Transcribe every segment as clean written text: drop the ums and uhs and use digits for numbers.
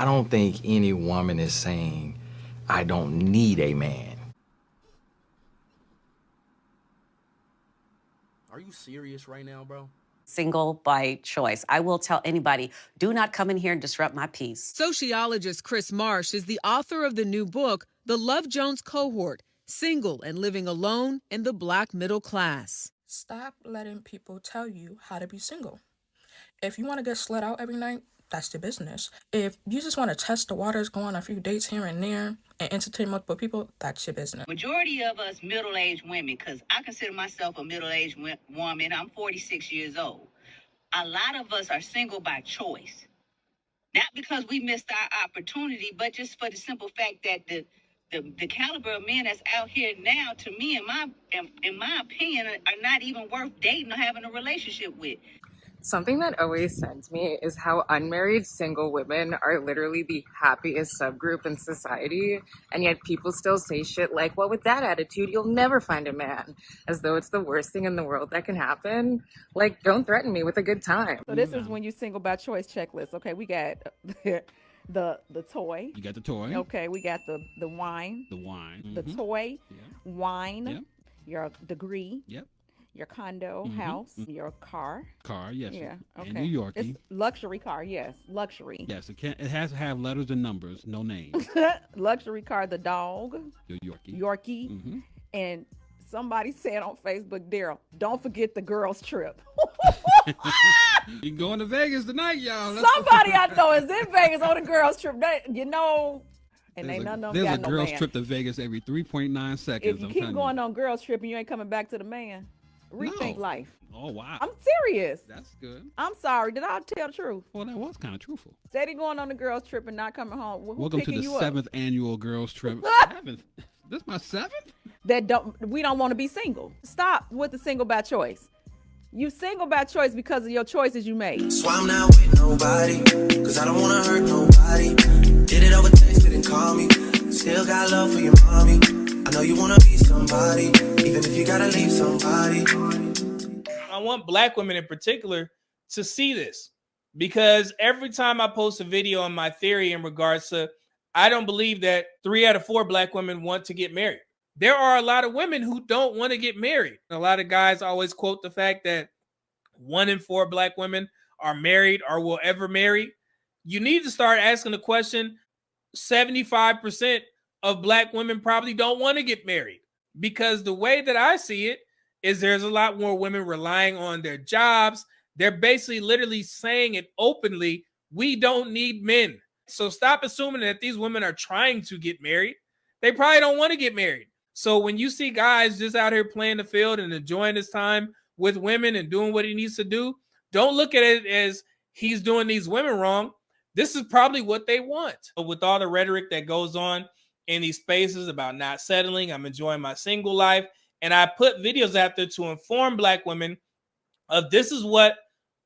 I don't think any woman is saying, I don't need a man. Are you serious right now, bro? Single by choice. I will tell anybody, do not come in here and disrupt my peace. Sociologist Chris Marsh is the author of the new book, The Love Jones Cohort, Single and Living Alone in the Black Middle Class. Stop letting people tell you how to be single. If you want to get slut out every night, that's your business. If you just want to test the waters, go on a few dates here and there, and entertain multiple people, that's your business. Majority of us middle-aged women, because I consider myself a middle-aged woman. I'm 46 years old. A lot of us are single by choice. Not because we missed our opportunity, but just for the simple fact that the caliber of men that's out here now, to me, in my opinion, are not even worth dating or having a relationship with. Something that always sends me is how unmarried single women are literally the happiest subgroup in society, and yet people still say shit like, well, with that attitude, you'll never find a man, as though it's the worst thing in the world that can happen. Like, don't threaten me with a good time. So this is when you single by choice checklist. Okay, we got the toy. You got the toy. Okay, we got the wine. The wine. The toy, Yep. wine, Yep. your degree, Yep. your condo, house, your car. Car, yes. Yeah, okay. And New Yorkie. It's luxury car, yes, luxury. Yes, it has to have letters and numbers, no names. Luxury car, the dog, Your Yorkie. Yorkie, and somebody said on Facebook, Daryl, don't forget the girls trip. You going to Vegas tonight, y'all? Somebody I know is in Vegas on the girls trip. And ain't none of them got no man. There's a girls trip to Vegas every 3.9 seconds. If you keep going on girls trip and you ain't coming back to the man, rethink life. Oh, wow. I'm serious. That's good. I'm sorry. Did I tell the truth? Well, that was kind of truthful. Steady going on the girls trip and not coming home. Who Welcome to picking the you 7th up? annual girls trip. Seventh? This my 7th? We don't want to be single. Stop with the single by choice. You single by choice because of your choices you made. So I'm not with nobody, cause I don't wanna hurt nobody. Did it over text, didn't call me. Still got love for your mommy. I know you wanna be somebody, even if you gotta leave somebody. I want black women in particular to see this, because every time I post a video on my theory in regards to, I don't believe that 3 out of 4 black women want to get married. There are a lot of women who don't want to get married. A lot of guys always quote the fact that 1 in 4 black women are married or will ever marry. You need to start asking the question, 75% of black women probably don't want to get married, because the way that I see it is there's a lot more women relying on their jobs. They're basically literally saying it openly, we don't need men. So stop assuming that these women are trying to get married. They probably don't want to get married. So when you see guys just out here playing the field and enjoying his time with women and doing what he needs to do, don't look at it as he's doing these women wrong. This is probably what they want. But with all the rhetoric that goes on in these spaces about not settling, I'm enjoying my single life, and I put videos out there to inform black women of this is what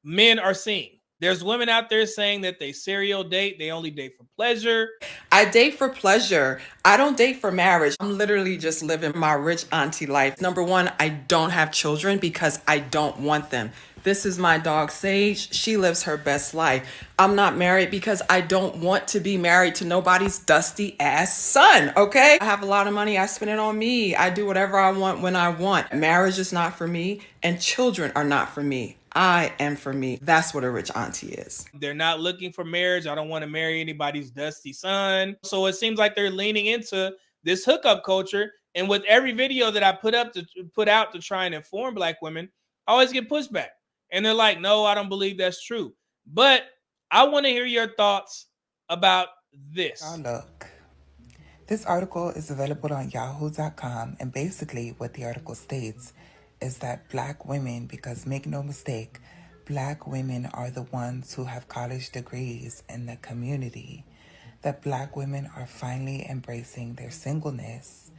men are seeing. There's women out there saying that they serial date. They only date for pleasure. I date for pleasure. I don't date for marriage. I'm literally just living my rich auntie life. Number one, I don't have children because I don't want them. This is my dog, Sage. She lives her best life. I'm not married because I don't want to be married to nobody's dusty ass son, okay? I have a lot of money. I spend it on me. I do whatever I want when I want. Marriage is not for me, and children are not for me. I am for me. That's what a rich auntie is. They're not looking for marriage. I don't want to marry anybody's dusty son. So it seems like they're leaning into this hookup culture. And with every video that I put out to try and inform black women, I always get pushback. And they're like, no, I don't believe that's true. But I want to hear your thoughts about this. Now look, this article is available on yahoo.com. And basically what the article states is that black women, because make no mistake, black women are the ones who have college degrees in the community, that black women are finally embracing their singleness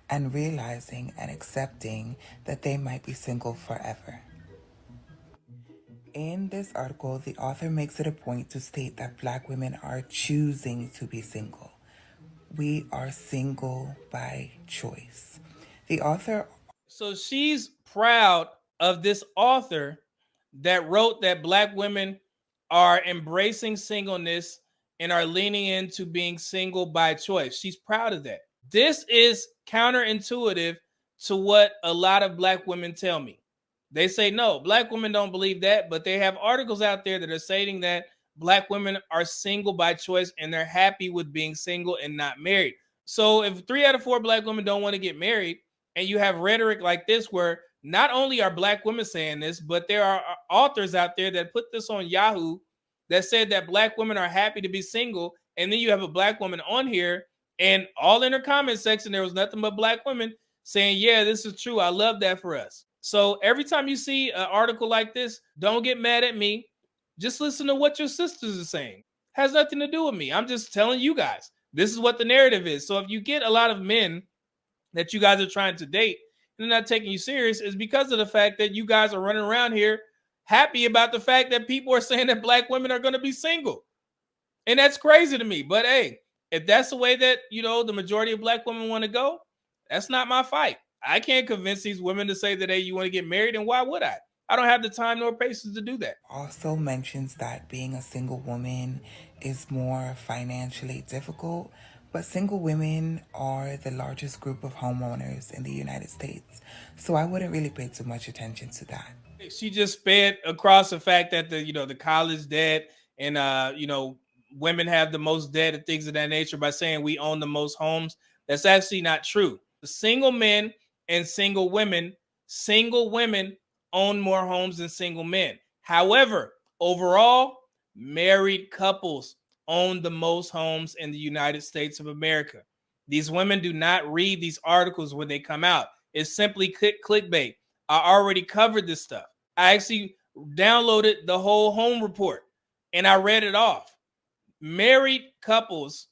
and realizing and accepting that they might be single forever. In this article, the author makes it a point to state that black women are choosing to be single. We are single by choice. The author... So she's proud of this author that wrote that black women are embracing singleness and are leaning into being single by choice. She's proud of that. This is counterintuitive to what a lot of black women tell me. They say, no, black women don't believe that, but they have articles out there that are stating that black women are single by choice and they're happy with being single and not married. So if 3 out of 4 black women don't want to get married, and you have rhetoric like this where not only are black women saying this, but there are authors out there that put this on Yahoo that said that black women are happy to be single, and then you have a black woman on here, and all in her comment section, there was nothing but black women saying, yeah, this is true. I love that for us. So every time you see an article like this, don't get mad at me. Just listen to what your sisters are saying. Has nothing to do with me. I'm just telling you guys, this is what the narrative is. So if you get a lot of men that you guys are trying to date and they're not taking you serious, is because of the fact that you guys are running around here happy about the fact that people are saying that black women are going to be single. And that's crazy to me. But hey, if that's the way that, you know, the majority of black women want to go, that's not my fight. I can't convince these women to say that, hey, you want to get married, and why would I? I don't have the time nor patience to do that. Also mentions that being a single woman is more financially difficult, but single women are the largest group of homeowners in the United States. So I wouldn't really pay too much attention to that. She just sped across the fact that the college debt and women have the most debt and things of that nature by saying we own the most homes. That's actually not true. The single men and single women own more homes than single men. However, overall, married couples own the most homes in the United States of America. These women do not read these articles when they come out. It's simply clickbait. I already covered this stuff. I actually downloaded the whole home report and I read it off. Married couples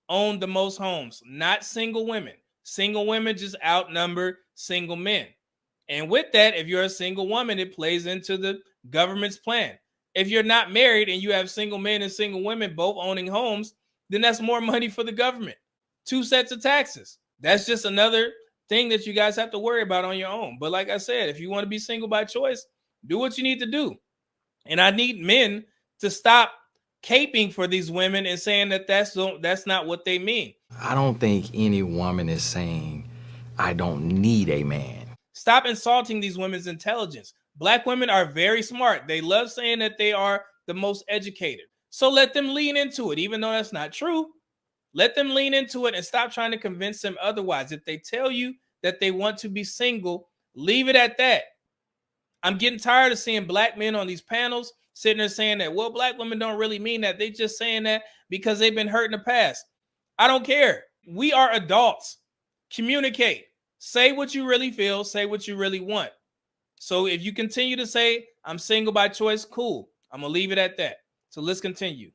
own the most homes, not single women. Single women just outnumber single men. And with that, if you're a single woman, it plays into the government's plan. If you're not married and you have single men and single women both owning homes, then that's more money for the government. 2 sets of taxes. That's just another thing that you guys have to worry about on your own. But like I said, if you want to be single by choice, do what you need to do. And I need men to stop caping for these women and saying that that's not what they mean. I don't think any woman is saying, I don't need a man. Stop insulting these women's intelligence. Black women are very smart. They love saying that they are the most educated. So let them lean into it, even though that's not true. Let them lean into it and stop trying to convince them otherwise. If they tell you that they want to be single, leave it at that. I'm getting tired of seeing black men on these panels sitting there saying that, well, black women don't really mean that. They just saying that because they've been hurt in the past. I don't care. We are adults. Communicate. Say what you really feel. Say what you really want. So if you continue to say, I'm single by choice, cool. I'm going to leave it at that. So let's continue.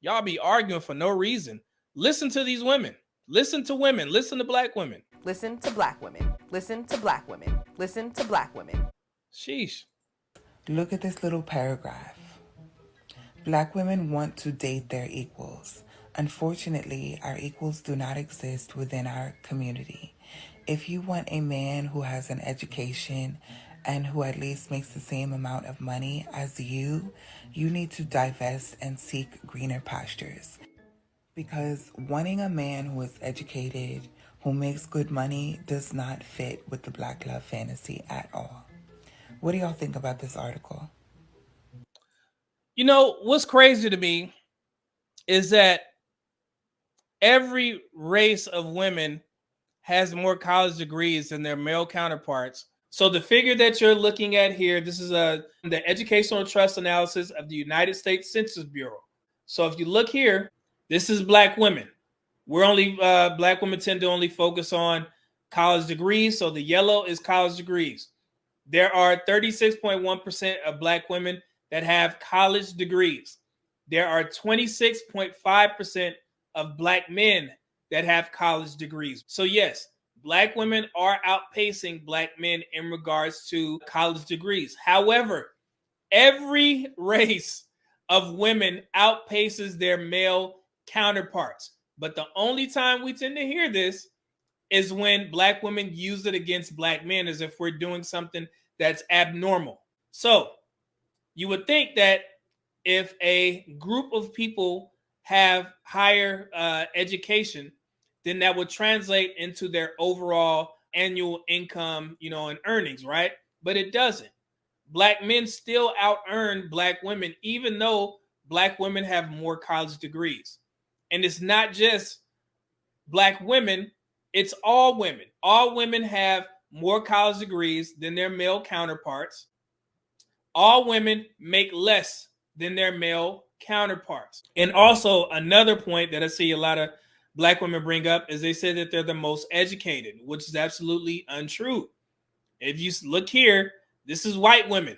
Y'all be arguing for no reason. Listen to these women. Listen to women. Listen to black women. Listen to black women. Listen to black women. Listen to black women. Sheesh. Look at this little paragraph. Black women want to date their equals. Unfortunately, our equals do not exist within our community. If you want a man who has an education and who at least makes the same amount of money as you need to divest and seek greener pastures. Because wanting a man who is educated, who makes good money, does not fit with the black love fantasy at all. What do y'all think about this article? You know, what's crazy to me is that every race of women has more college degrees than their male counterparts. So the figure that you're looking at here, this is the Educational Trust Analysis of the United States Census Bureau. So if you look here, this is black women. We're only, black women tend to only focus on college degrees. So the yellow is college degrees. There are 36.1% of black women that have college degrees. There are 26.5% of black men that have college degrees. So yes, black women are outpacing black men in regards to college degrees. However, every race of women outpaces their male counterparts. But the only time we tend to hear this is when black women use it against black men, as if we're doing something that's abnormal. So you would think that if a group of people have higher education, then that would translate into their overall annual income, and earnings, right? But it doesn't. Black men still out earn Black women, even though Black women have more college degrees. And it's not just Black women, it's all women. All women have more college degrees than their male counterparts. All women make less than their male counterparts. And also, another point that I see a lot of Black women bring up is they say that they're the most educated, which is absolutely untrue. If you look here, this is white women.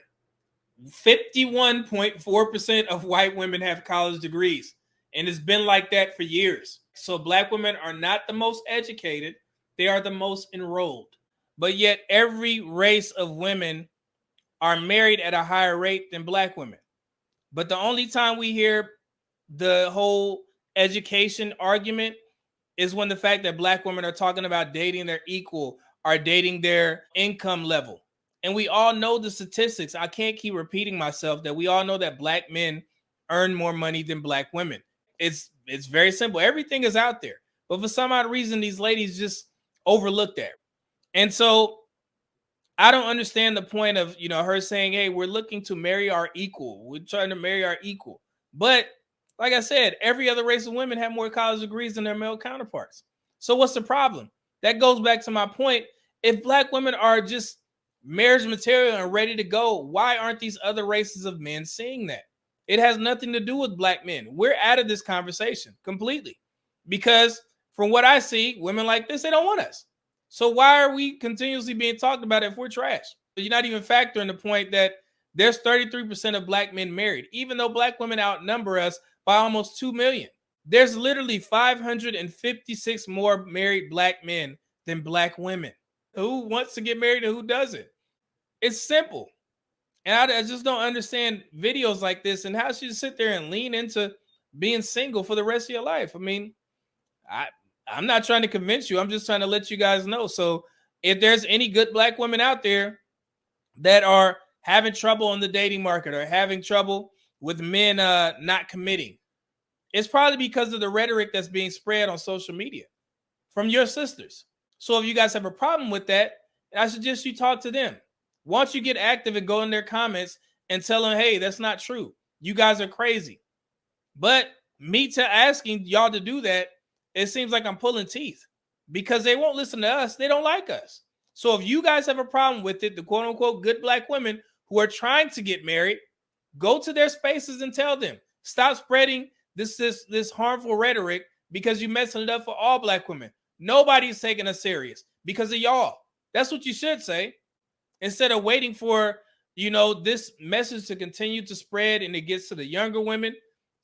51.4% of white women have college degrees. And it's been like that for years. So Black women are not the most educated. They are the most enrolled. But yet every race of women are married at a higher rate than Black women. But the only time we hear the whole education argument is when the fact that Black women are talking about dating their equal, are dating their income level. And we all know the statistics. I can't keep repeating myself that we all know that Black men earn more money than Black women. It's very simple. Everything is out there. But for some odd reason, these ladies just overlook that. And so I don't understand the point of, her saying, hey, we're looking to marry our equal. We're trying to marry our equal. But like I said, every other race of women have more college degrees than their male counterparts. So what's the problem? That goes back to my point. If Black women are just marriage material and ready to go, why aren't these other races of men seeing that? It has nothing to do with Black men. We're out of this conversation completely. Because from what I see, women like this, they don't want us. So why are we continuously being talked about if we're trash? You're not even factoring the point that there's 33% of Black men married, even though Black women outnumber us by almost 2 million. There's literally 556 more married Black men than Black women. Who wants to get married and who doesn't? It's simple. And I just don't understand videos like this and how she just sit there and lean into being single for the rest of your life. I mean, I'm not trying to convince you. I'm just trying to let you guys know. So if there's any good Black women out there that are having trouble in the dating market or having trouble with men not committing, it's probably because of the rhetoric that's being spread on social media from your sisters. So if you guys have a problem with that, I suggest you talk to them. Once you get active and go in their comments and tell them, hey, that's not true. You guys are crazy. But me to asking y'all to do that, it seems like I'm pulling teeth because they won't listen to us. They don't like us. So if you guys have a problem with it, the quote unquote good Black women who are trying to get married, go to their spaces and tell them, stop spreading this harmful rhetoric because you're messing it up for all Black women. Nobody's taking us serious because of y'all. That's what you should say. Instead of waiting for, this message to continue to spread and it gets to the younger women.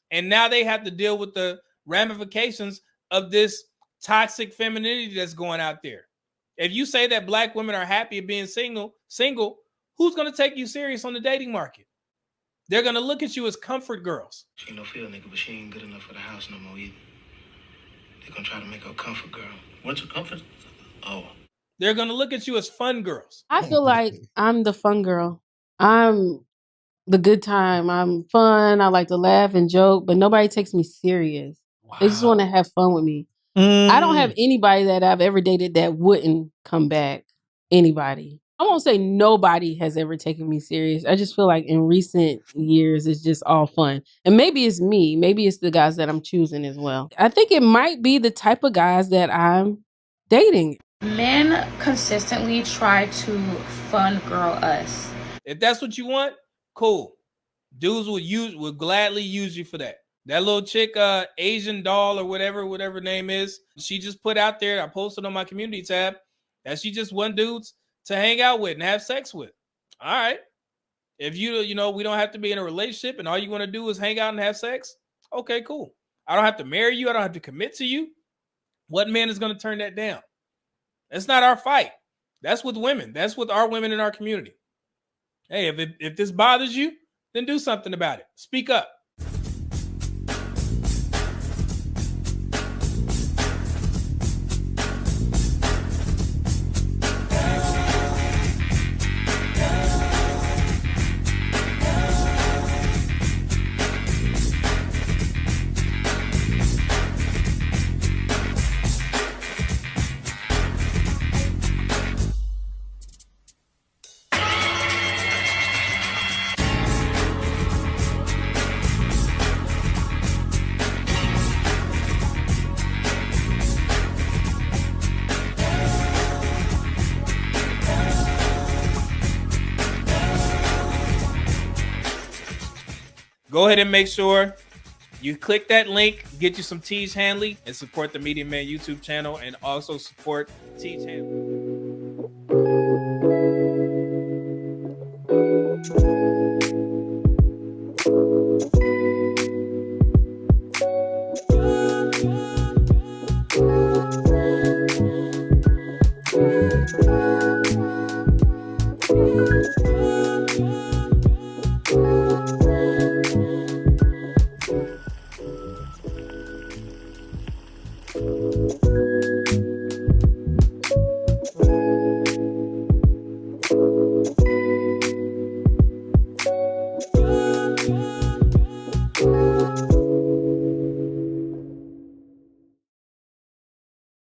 And now they have to deal with the ramifications of this toxic femininity that's going out there. If you say that Black women are happy being single, who's going to take you serious on the dating market? They're going to look at you as comfort girls. She ain't no field nigga, but she ain't good enough for the house no more either. They're going to try to make her a comfort girl. What's a comfort? Oh. They're going to look at you as fun girls. I feel like I'm the fun girl. I'm the good time. I'm fun. I like to laugh and joke, but nobody takes me serious. Wow. They just want to have fun with me. I don't have anybody that I've ever dated that wouldn't come back. Anybody. I won't say nobody has ever taken me serious. I just feel like in recent years, it's just all fun. And maybe it's me. Maybe it's the guys that I'm choosing as well. I think it might be the type of guys that I'm dating. Men consistently try to fun girl us. If that's what you want, cool. Dudes will gladly use you for that. That little chick, Asian doll or whatever name is, she just put out there, I posted on my community tab, that she just want dudes to hang out with and have sex with. All right. If we don't have to be in a relationship and all you want to do is hang out and have sex, okay, cool. I don't have to marry you. I don't have to commit to you. What man is going to turn that down? That's not our fight. That's with women. That's with our women in our community. Hey, if this bothers you, then do something about it. Speak up. go ahead and make sure you click that link, get you some Teej Hanley, and support the Medium Man YouTube channel, and also support Teej Hanley.